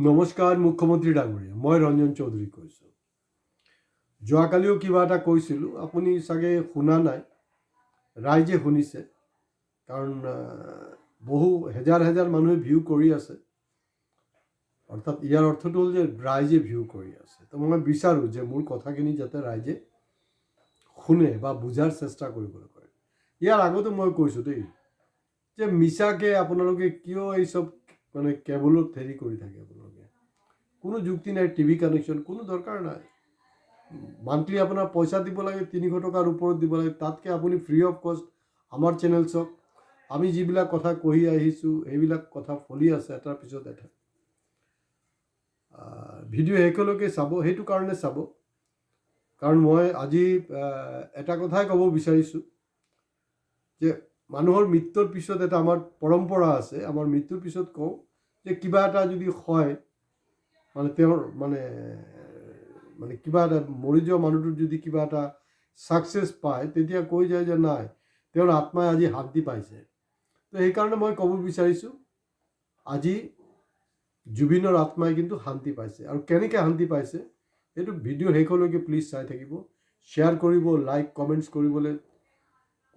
নমস্কাৰ মুখ্যমন্ত্ৰী ডাঙৰীয়া, মই ৰঞ্জন চৌধুৰী কৈছোঁ। যোৱাকালিও কিবা এটা কৈছিলোঁ, আপুনি চাগে শুনা নাই, ৰাইজে শুনিছে। কাৰণ বহু হেজাৰ হেজাৰ মানুহে ভিউ কৰি আছে। অৰ্থাৎ ইয়াৰ অৰ্থটো হ'ল যে ৰাইজে ভিউ কৰি আছে। তো মই বিচাৰোঁ যে মোৰ কথাখিনি যাতে ৰাইজে শুনে বা বুজাৰ চেষ্টা কৰিবলৈ পাৰে। ইয়াৰ আগতো মই কৈছোঁ দেই, যে মিছাকৈ আপোনালোকে কিয় এই চব মানে কেবলত হেৰি কৰি থাকে। আপোনালোকে কোনো যুক্তি নাই, টিভি কানেকশ্যন কোনো দৰকাৰ নাই। মান্থলি আপোনাৰ পইচা দিব লাগে, 300 টকাৰ ওপৰত দিব লাগে। তাতকৈ আপুনি ফ্ৰী অফ কষ্ট আমাৰ চেনেল চাওক। আমি যিবিলাক কথা কৈ আহিছোঁ সেইবিলাক কথা ফলি আছে এটাৰ পিছত এটা। ভিডিঅ' শেষলৈকে চাব, সেইটো কাৰণে চাব। কাৰণ মই আজি এটা কথাই ক'ব বিচাৰিছোঁ যে মানুহৰ মৃত্যুৰ পিছত এটা আমাৰ পৰম্পৰা আছে। আমাৰ মৃত্যুৰ পিছত কওঁ যে কিবা এটা যদি হয়, মানে তেওঁৰ মানে কিবা এটা মৰি যোৱা মানুহটোৰ যদি কিবা এটা ছাকচেছ পায়, তেতিয়া কৈ যায় যে নাই, তেওঁৰ আত্মাই আজি শান্তি পাইছে। তো সেইকাৰণে মই ক'ব বিচাৰিছোঁ, আজি জুবিনৰ আত্মাই কিন্তু শান্তি পাইছে। আৰু কেনেকৈ শান্তি পাইছে সেইটো ভিডিঅ' শেষলৈকে প্লিজ চাই থাকিব। শ্বেয়াৰ কৰিব, লাইক কমেণ্টছ কৰিবলৈ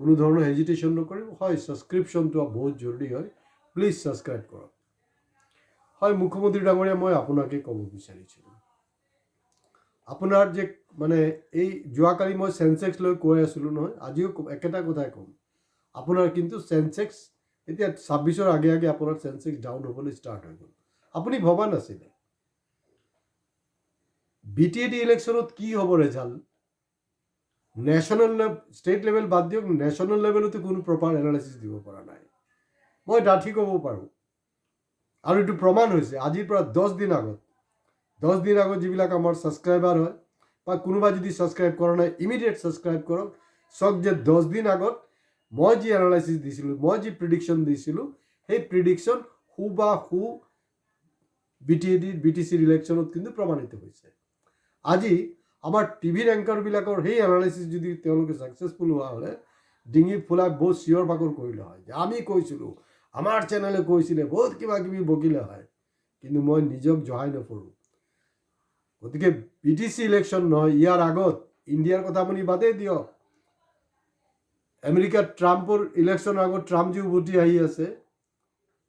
কোনো ধৰণৰ হেজিটেশ্যন নকৰিব। হয়, ছাবস্ক্ৰিপশ্যনটো বহুত জৰুৰী হয়, প্লিজ ছাবস্ক্ৰাইব কৰক। হয় মুখ্যমন্ত্ৰী ডাঙৰীয়া, মই আপোনাকে ক'ব বিচাৰিছিলোঁ, আপোনাৰ যে মানে এই যোৱাকালি মই চেনচেক্স লৈ কৈ আছিলোঁ নহয়, আজিও একেটা কথাই ক'ম। আপোনাৰ কিন্তু চেনচেক্স এতিয়া 26-ৰ আগে আগে আপোনাৰ চেনচেক্স ডাউন হ'বলৈ ষ্টাৰ্ট হৈ গ'ল। আপুনি ভবা নাছিলে BTAD ইলেকশ্যনত কি হ'ব ৰেজাল্ট। নেশ্যনেল ষ্টেট লেভেল বাদ দিয়ক, নেশ্যনেল লেভেলতো কোনো প্ৰপাৰ এনালাইচিছ দিব পৰা নাই। মই ডাঠি ক'ব পাৰোঁ, আৰু এইটো প্ৰমাণ হৈছে আজিৰ পৰা 10 দিন আগত যিবিলাক আমাৰ ছাবস্ক্ৰাইবাৰ হয় বা কোনোবা যদি ছাবস্ক্ৰাইব কৰা নাই ইমিডিয়েট ছাবস্ক্ৰাইব কৰক। চাওক যে 10 দিন আগত মই যি এনালাইচিছ দিছিলোঁ, মই যি প্ৰিডিকশ্যন দিছিলোঁ, সেই প্ৰিডিকশ্যন হুবাহু BTCৰ ইলেকশ্যনত কিন্তু প্ৰমাণিত হৈছে। আজি আমাৰ টিভিৰ এংকাৰবিলাকৰ সেই এনালাইচিছ যদি তেওঁলোকে ছাকচেছফুল হোৱা হ'লে ডিঙি ফুলাই বহুত চিঞৰ বাখৰ কৰিলে হয় যে আমি কৈছিলোঁ, আমাৰ চেনেলে কৈছিলে, বহুত কিবা কিবি বকিলে হয়। কিন্তু মই নিজক জহাই নপৰোঁ। গতিকে BTC ইলেকশ্যন নহয়, ইয়াৰ আগত ইণ্ডিয়াৰ কথা আপুনি বাদেই দিয়ক। আমেৰিকাত ট্ৰাম্পৰ ইলেকশ্যনৰ আগত ট্ৰাম্প যি উভতি আহি আছে,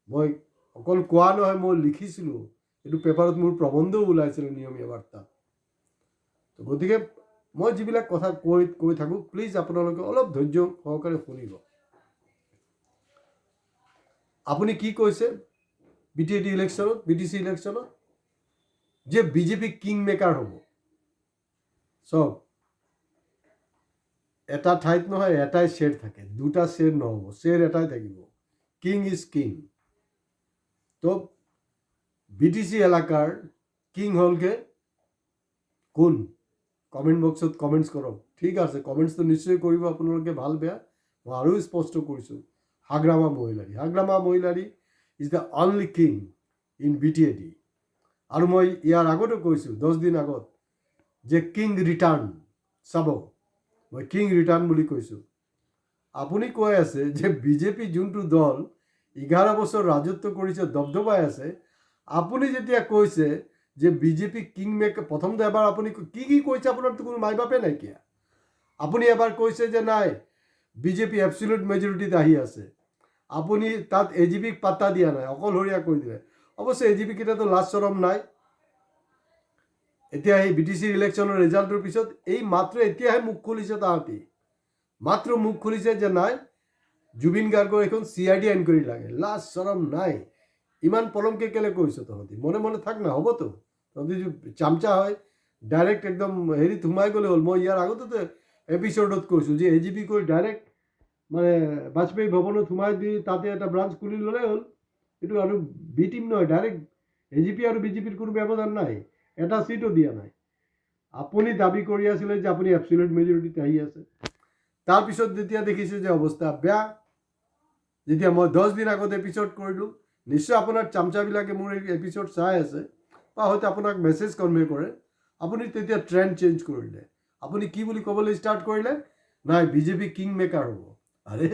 মই অকল কোৱা নহয়, মই লিখিছিলোঁ, এইটো পেপাৰত মোৰ প্ৰবন্ধও ওলাইছিলে নিয়মীয়া বাৰ্তা। গতিকে মই যিবিলাক কথা কৈ থাকোঁ, প্লিজ আপোনালোকে অলপ ধৈৰ্য সহকাৰে শুনিব। আপুনি কি কৈছে BTC ইলেকশ্যনত যে বিজেপি কিং মেকাৰ হ'ব। চব এটা ঠাইত নহয়, এটাই শ্বেৰ থাকে, দুটা শ্বেৰ নহ'ব, শ্বেৰ এটাই থাকিব। King is king. তো BTC এলেকাৰ কিং হ'লগে কোন? কমেণ্ট বক্সত কমেণ্টছ কৰক। ঠিক আছে, কমেণ্টছটো নিশ্চয় কৰিব আপোনালোকে, ভাল বেয়া। মই আৰু স্পষ্ট কৰিছোঁ, Hagrama Mohilary is the only king in BTAD। আৰু মই ইয়াৰ আগতো কৈছোঁ 10 দিন আগত যে কিং ৰিটাৰ্ণ চাব, মই কিং ৰিটাৰ্ণ বুলি কৈছোঁ। আপুনি কৈ আছে যে বিজেপি যোনটো দল 11 বছৰ ৰাজত্ব কৰিছে, দবদবাই আছে, আপুনি যেতিয়া কৈছে যে বিজেপি কিং মেকাৰ, প্ৰথমতে এবাৰ আপুনি কি কৈছে আপোনাৰতো কোনো মাই বাপে নাইকিয়া। আপুনি এবাৰ কৈছে যে নাই, বিজেপি এবছলিউট মেজৰিটিত আহি আছে। আপুনি তাত AGPক পাত্তা দিয়া নাই, অকলশৰীয়া কৈ দিলে। অৱশ্যে AGP কেইটাতো লাজ চৰম নাই। এতিয়া এই BTC ইলেকশ্যনৰ ৰিজাল্টৰ পিছত এই মাত্ৰ এতিয়াহে মুখ খুলিছে তাহাঁতি, মাত্ৰ মুখ খুলিছে যে নাই, জুবিন গাৰ্গৰ এখন CID এনকুৱাৰী লাগে। লাজ চৰম নাই। ইমান পলমকৈ কেলৈ কৈছ তহঁতি? মনে মনে থাক না, হ'বতো। তহঁতি চামচা হয়, ডাইৰেক্ট একদম হেৰিত সোমাই গ'লে হ'ল। মই ইয়াৰ আগতেতো এপিছ'ডত কৈছোঁ যে AGP কৈ ডাইৰেক্ট মানে বাজপেয়ী ভৱনত সোমাই দি তাতে এটা ব্ৰাঞ্চ খুলি ল'লেই হ'ল। এইটো আৰু বি টিম নহয়, ডাইৰেক্ট AGP আৰু BJPৰ কোনো ব্যৱধান নাই, এটা চিটো দিয়া নাই। আপুনি দাবী কৰি আছিলে যে আপুনি এবছলিউট মেজৰিটিত আহি আছে। তাৰপিছত যেতিয়া দেখিছে যে অৱস্থা বেয়া, যেতিয়া মই 10 দিন আগত এপিছ'ড কৰিলোঁ, নিশ্চয় আপোনাৰ চামচাবিলাকে মোৰ এই এপিছ'ড চাই আছে বা হয়তো আপোনাক মেছেজ কনভে কৰে, আপুনি তেতিয়া ট্ৰেণ্ড চেঞ্জ কৰিলে। আপুনি কি বুলি ক'বলৈ ষ্টাৰ্ট কৰিলে? নাই, বিজেপি কিং মেকাৰ হ'ব। আৰে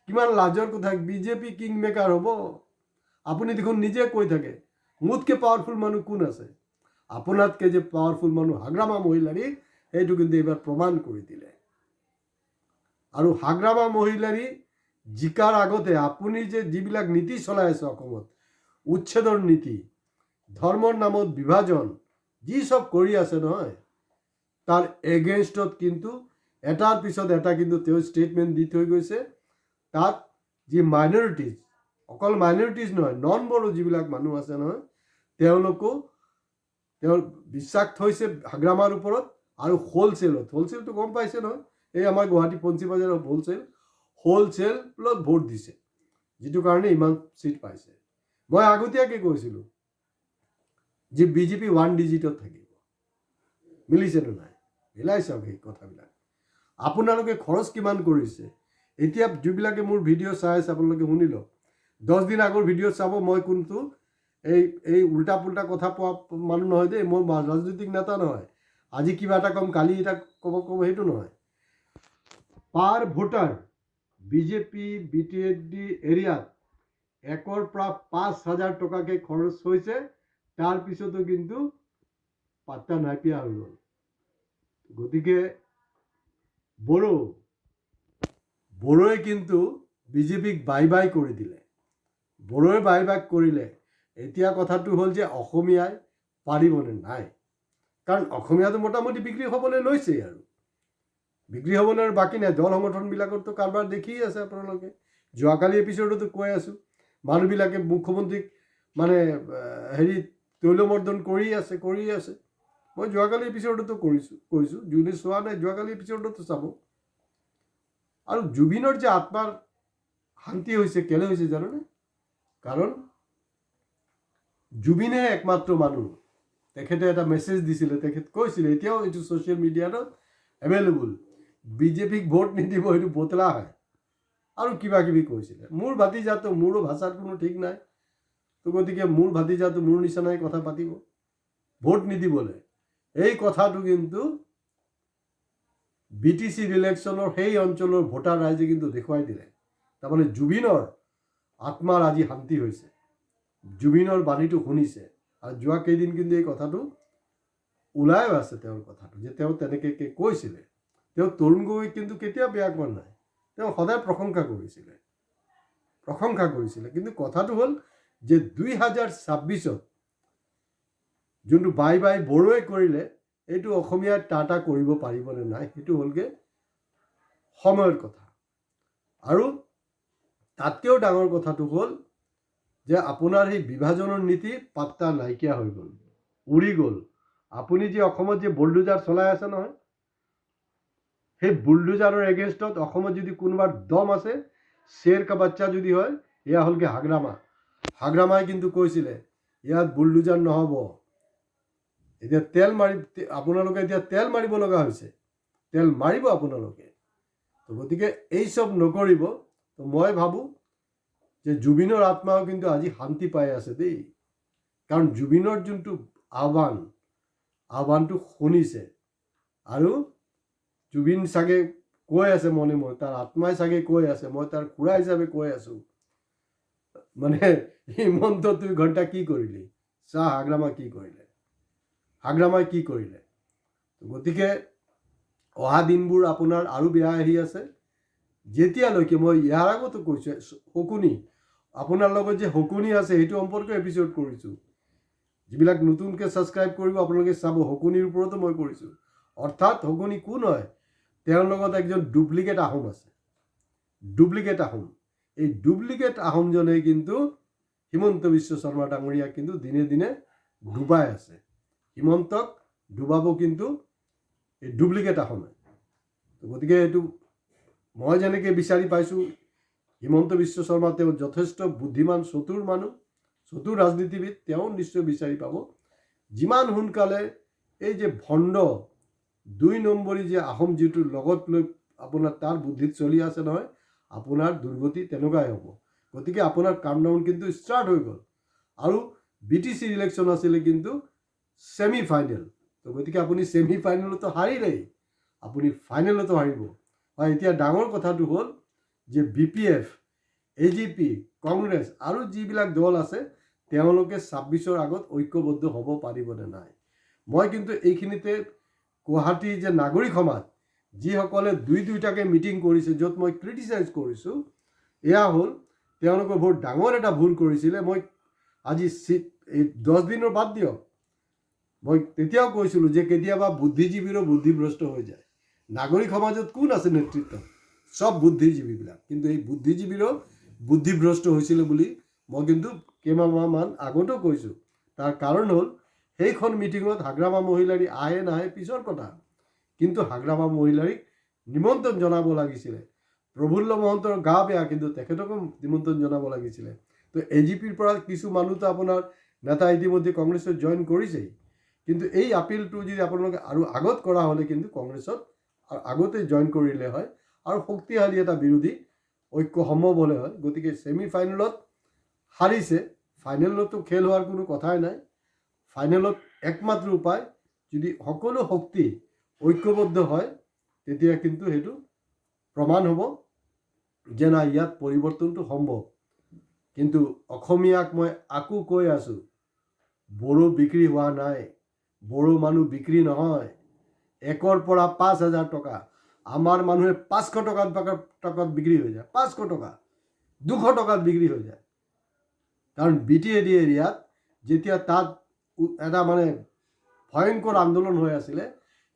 কিমান লাজৰ কথা, বিজেপি কিং মেকাৰ হ'ব। আপুনি দেখোন নিজে কৈ থাকে মোতকৈ পাৱাৰফুল মানুহ কোন আছে? আপোনাতকৈ যে পাৱাৰফুল মানুহ হাগ্ৰামা মহিলাৰী, সেইটো কিন্তু এইবাৰ প্ৰমাণ কৰি দিলে। আৰু হাগ্ৰামা মহিলাৰী জিকাৰ আগতে আপুনি যে যিবিলাক নীতি চলাই আছে অসমত, উচ্ছেদৰ নীতি, ধৰ্মৰ নামত বিভাজন, যি চব কৰি আছে নহয়, তাৰ এগেইনষ্টত কিন্তু এটাৰ পিছত এটা কিন্তু তেওঁ ষ্টেটমেণ্ট দি থৈ গৈছে। তাত যি মাইনৰিটিজ, অকল মাইনৰিটিজ নহয়, নন বড়ো যিবিলাক মানুহ আছে নহয়, তেওঁলোকো তেওঁৰ বিশ্বাস থৈছে হাগ্ৰামাৰ ওপৰত। আৰু হ'লচেলটো গম পাইছে নহয়, এই আমাৰ গুৱাহাটী পঞ্চি বজাৰৰ হ'লচেলত ভোট দিছে, যিটো কাৰণে ইমান চিট পাইছে। মই আগতীয়াকৈ কৈছিলোঁ যে বিজেপি 1 ডিজিটত থাকিব। মিলিছেনে নাই? মিলাই চাওক সেই কথাবিলাক। আপোনালোকে খৰচ কিমান কৰিছে? এতিয়া যিবিলাকে মোৰ ভিডিঅ' চাই আছে আপোনালোকে শুনি লওক। 10 দিন আগৰ ভিডিঅ' চাব, মই কোনটো এই উল্টা পুল্টা কথা কোৱা মানুহ নহয় দেই, মই ৰাজনৈতিক নেতা নহয়। আজি কিবা এটা কম, কালি এটা ক'ব সেইটো নহয়। পাৰ ভোটাৰ বিজেপি BTD এৰিয়াত 1ৰ পৰা 5,000 টকাকৈ খৰচ হৈছে, তাৰপিছতো কিন্তু পাত্তা নাইকিয়া হৈ গ'ল। গতিকে বড়োৱে কিন্তু বিজেপিক বাই বাই কৰি দিলে। বড়োৱে বাই বাই কৰিলে। এতিয়া কথাটো হ'ল যে অসমীয়াই পাৰিবনে নাই? কাৰণ অসমীয়াটো মোটামুটি বিক্ৰী হ'বলৈ লৈছেই, আৰু বিক্ৰী হ'বলৈ আৰু বাকী নাই। দল সংগঠনবিলাকতো কাৰোবাৰ দেখিয়ে আছে আপোনালোকে। যোৱাকালি এপিছডতো কৈ আছোঁ, মানুহবিলাকে মুখ্যমন্ত্ৰীক মানে তৈলমৰ্দন কৰি আছে। মই যোৱাকালি এপিছডতো কৈছোঁ, যোনে চোৱা নাই যোৱাকালি এপিছডতো চাব। আৰু জুবিনৰ যে আত্মাৰ শান্তি হৈছে, কেলে হৈছে জানোনে? কাৰণ জুবিনে একমাত্ৰ মানুহ, তেখেতে এটা মেছেজ দিছিলে, তেখেত কৈছিলে, এতিয়াও এইটো ছ'চিয়েল মিডিয়াত এভেইলেবল, বিজেপিক ভোট নিদিব, সেইটো বতলা হয়, আৰু কিবা কিবি কৈছিলে। মোৰ ভাতিজাটো, মোৰো ভাষাৰ কোনো ঠিক নাই, তো গতিকে মোৰ ভাতিজাটো মোৰ নিচিনাই কথা পাতিব, ভোট নিদিবলৈ। এই কথাটো কিন্তু BTC ইলেকশ্যনৰ সেই অঞ্চলৰ ভোটাৰ ৰাইজে কিন্তু দেখুৱাই দিলে। তাৰমানে জুবিনৰ আত্মাৰ আজি শান্তি হৈছে, জুবিনৰ বাণীটো শুনিছে। আৰু যোৱা কেইদিন কিন্তু এই কথাটো ওলাইও আছে, তেওঁৰ কথাটো যে তেওঁ তেনেকৈ কৈছিলে। তেওঁ তৰুণ গগৈক কিন্তু কেতিয়াও বেয়া কোৱা নাই, তেওঁ সদায় প্ৰশংসা কৰিছিলে। কিন্তু কথাটো হ'ল যে 2026ত যোনটো বাই বাই বড়োৱে কৰিলে, এইটো অসমীয়াই টাটা কৰিব পাৰিবনে নাই, সেইটো হ'লগৈ সময়ৰ কথা। আৰু তাতকৈও ডাঙৰ কথাটো হ'ল যে আপোনাৰ সেই বিভাজনৰ নীতি পাত্তা নাইকিয়া হৈ গ'ল, উৰি গ'ল। আপুনি যে অসমত যে বুলডোজাৰ চলাই আছে নহয়, সেই বুলডোজাৰৰ এগেইনষ্টত অসমত যদি কোনোবাৰ দম আছে, শ্বেৰ কা বাচ্চা যদি হয়, এয়া হ'লগৈ হাগ্ৰামাই কিন্তু কৈছিলে ইয়াত বুলডোজাৰ নহ'ব। এতিয়া আপোনালোকে এতিয়া তেল মাৰিব লগা হৈছে, তেল মাৰিব আপোনালোকে। তো গতিকে এই চব নকৰিব। তো মই ভাবোঁ যে জুবিনৰ আত্মাও কিন্তু আজি শান্তি পাই আছে দেই, কাৰণ জুবিনৰ যোনটো আহ্বানটো শুনিছে। আৰু জুবিন চাগে কৈ আছে মনে মনে, তাৰ আত্মাই চাগে কৈ আছে, মই তাৰ খুৰা হিচাপে কৈ আছোঁ, মানে হিমন্ত 2 ঘণ্টা কি কৰিলি, চাহ হাগ্ৰামাই কি কৰিলে। গতিকে অহা দিনবোৰ আপোনাৰ আৰু বেয়া আহি আছে। যেতিয়ালৈকে, মই ইয়াৰ আগতো কৈছোঁ, শকুনি, আপোনাৰ লগত যে শকুনি আছে সেইটো সম্পৰ্কে এপিছড কৰিছোঁ। যিবিলাক নতুনকৈ ছাবস্ক্ৰাইব কৰিব আপোনালোকে চাব, শকুনিৰ ওপৰতো মই কৰিছোঁ। অৰ্থাৎ শকুনি কোন হয়? তেওঁৰ লগত একজন ডুপ্লিকেট আহোম আছে, এই ডুপ্লিকেট আহোমজনে কিন্তু হিমন্ত বিশ্ব শৰ্মা ডাঙৰীয়াক কিন্তু দিনে দিনে ডুবাই আছে। হিমন্তক ডুবাব কিন্তু এই ডুপ্লিকেট আহোমে। গতিকে এইটো মই যেনেকৈ বিচাৰি পাইছোঁ, হিমন্ত বিশ্ব শৰ্মা তেওঁ যথেষ্ট বুদ্ধিমান, চতুৰ মানুহ, চতুৰ ৰাজনীতিবিদ, তেওঁ নিশ্চয় বিচাৰি পাব। যিমান সোনকালে এই যে ভণ্ড 2 নম্বৰী যে আহোম যিটো লগত লৈ আপোনাৰ তাৰ বুদ্ধিত চলি আছে নহয়, আপোনাৰ দুৰ্গতি তেনেকুৱাই হ'ব। গতিকে আপোনাৰ কামডাউন কিন্তু ষ্টাৰ্ট হৈ গ'ল। আৰু BTC ইলেকশ্যন আছিলে কিন্তু ছেমি ফাইনেল। তো গতিকে আপুনি ছেমি ফাইনেলতো হাৰিলেই, আপুনি ফাইনেলতো হাৰিব। হয়, এতিয়া ডাঙৰ কথাটো হ'ল যে BPF, AGP, কংগ্ৰেছ আৰু যিবিলাক দল আছে, তেওঁলোকে 26ৰ আগত ঐক্যবদ্ধ হ'ব পাৰিবনে নাই। মই কিন্তু এইখিনিতে গুৱাহাটী যে নাগৰিক সমাজ যিসকলে দুইটাকে মিটিং কৰিছে, য'ত মই ক্ৰিটিচাইজ কৰিছোঁ, এয়া হ'ল তেওঁলোকে বহুত ডাঙৰ এটা ভুল কৰিছিলে। মই আজি এই 10 দিনৰ বাদ দিয়ক, মই তেতিয়াও কৈছিলোঁ যে কেতিয়াবা বুদ্ধিজীৱীৰো বুদ্ধিভ্ৰষ্ট হৈ যায়। নাগৰিক সমাজত কোন আছে নেতৃত্ব? চব বুদ্ধিজীৱীবিলাক। কিন্তু এই বুদ্ধিজীৱীৰো বুদ্ধিভ্ৰষ্ট হৈছিলে বুলি মই কিন্তু কেইমাহমান আগতেও কৈছোঁ। তাৰ কাৰণ হ'ল সেইখন মিটিঙত হাগ্ৰামা মহিলাৰী আহে নাহে পিছৰ কথা, কিন্তু হাগ্ৰামা মহিলাৰীক নিমন্ত্ৰণ জনাব লাগিছিলে। প্ৰফুল্ল মহন্তৰ গা বেয়া, কিন্তু তেখেতকো নিমন্ত্ৰণ জনাব লাগিছিলে। তো এজিপিৰ পৰা কিছু মানুহতো আপোনাৰ নেতা ইতিমধ্যে কংগ্ৰেছত জইন কৰিছেই, কিন্তু এই আপিলটো যদি আপোনালোকে আৰু আগত কৰা হ'লে কিন্তু কংগ্ৰেছত আগতে জইন কৰিলে হয় আৰু শক্তিশালী এটা বিৰোধী ঐক্য সম্ভৱ হ'লে হয়। গতিকে ছেমি ফাইনেলত হাৰিছে, ফাইনেলতো খেল হোৱাৰ কোনো কথাই নাই। ফাইনেলত একমাত্ৰ উপায়, যদি সকলো শক্তি ঐক্যবদ্ধ হয় তেতিয়া কিন্তু সেইটো প্ৰমাণ হ'ব যে না, ইয়াত পৰিৱৰ্তনটো সম্ভৱ। কিন্তু অসমীয়াক মই আকৌ কৈ আছোঁ, বড়ো বিক্ৰী হোৱা নাই, বড়ো মানুহ বিক্ৰী নহয়। 1ৰ পৰা 5,000 টকা, আমাৰ মানুহে 500 টকাত বিক্ৰী হৈ যায়, 500 টকা, 200 টকাত বিক্ৰী হৈ যায়। কাৰণ BTAD এৰিয়াত যেতিয়া তাত এটা মানে ভয়ংকৰ আন্দোলন হৈ আছিলে,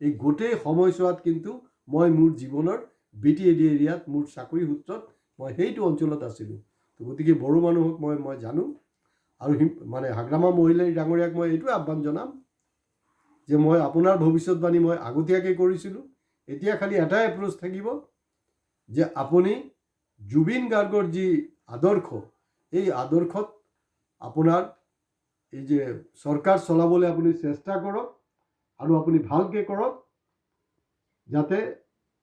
এই গোটেই সময়ছোৱাত কিন্তু মই মোৰ জীৱনৰ BTAD এৰিয়াত মোৰ চাকৰি সূত্ৰত মই সেইটো অঞ্চলত আছিলোঁ। তো গতিকে বড়ো মানুহক মই জানো। আৰু মানে হাগ্ৰামা মহিলাৰী ডাঙৰীয়াক মই এইটোৱে আহ্বান জনাম যে মই আপোনাৰ ভৱিষ্যতবাণী মই আগতীয়াকৈ কৰিছিলোঁ। এতিয়া খালি এটাই এপ্ৰ'চ থাকিব যে আপুনি জুবিন গাৰ্গৰ যি আদৰ্শ, এই আদৰ্শত আপোনাৰ এই যে চৰকাৰ চলাবলৈ আপুনি চেষ্টা কৰক আৰু আপুনি ভালকৈ কৰক, যাতে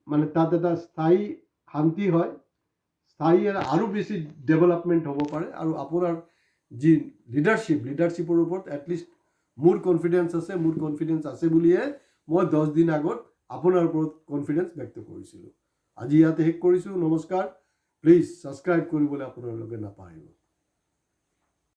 মানে তাত এটা স্থায়ী শান্তি হয়, স্থায়ী আৰু বেছি ডেভেলপমেণ্ট হ'ব পাৰে। আৰু আপোনাৰ যি লিডাৰশ্বিপৰ ওপৰত এটলিষ্ট মোৰ কনফিডেঞ্চ আছে বুলিয়ে মই 10 দিন আগত আপোনাৰ ওপৰত কনফিডেঞ্চ ব্যক্ত কৰিছিলোঁ। আজি ইয়াতে শেষ কৰিছোঁ। নমস্কাৰ। প্লিজ ছাবস্ক্ৰাইব কৰিবলৈ আপোনালোকে নাপাহৰিব।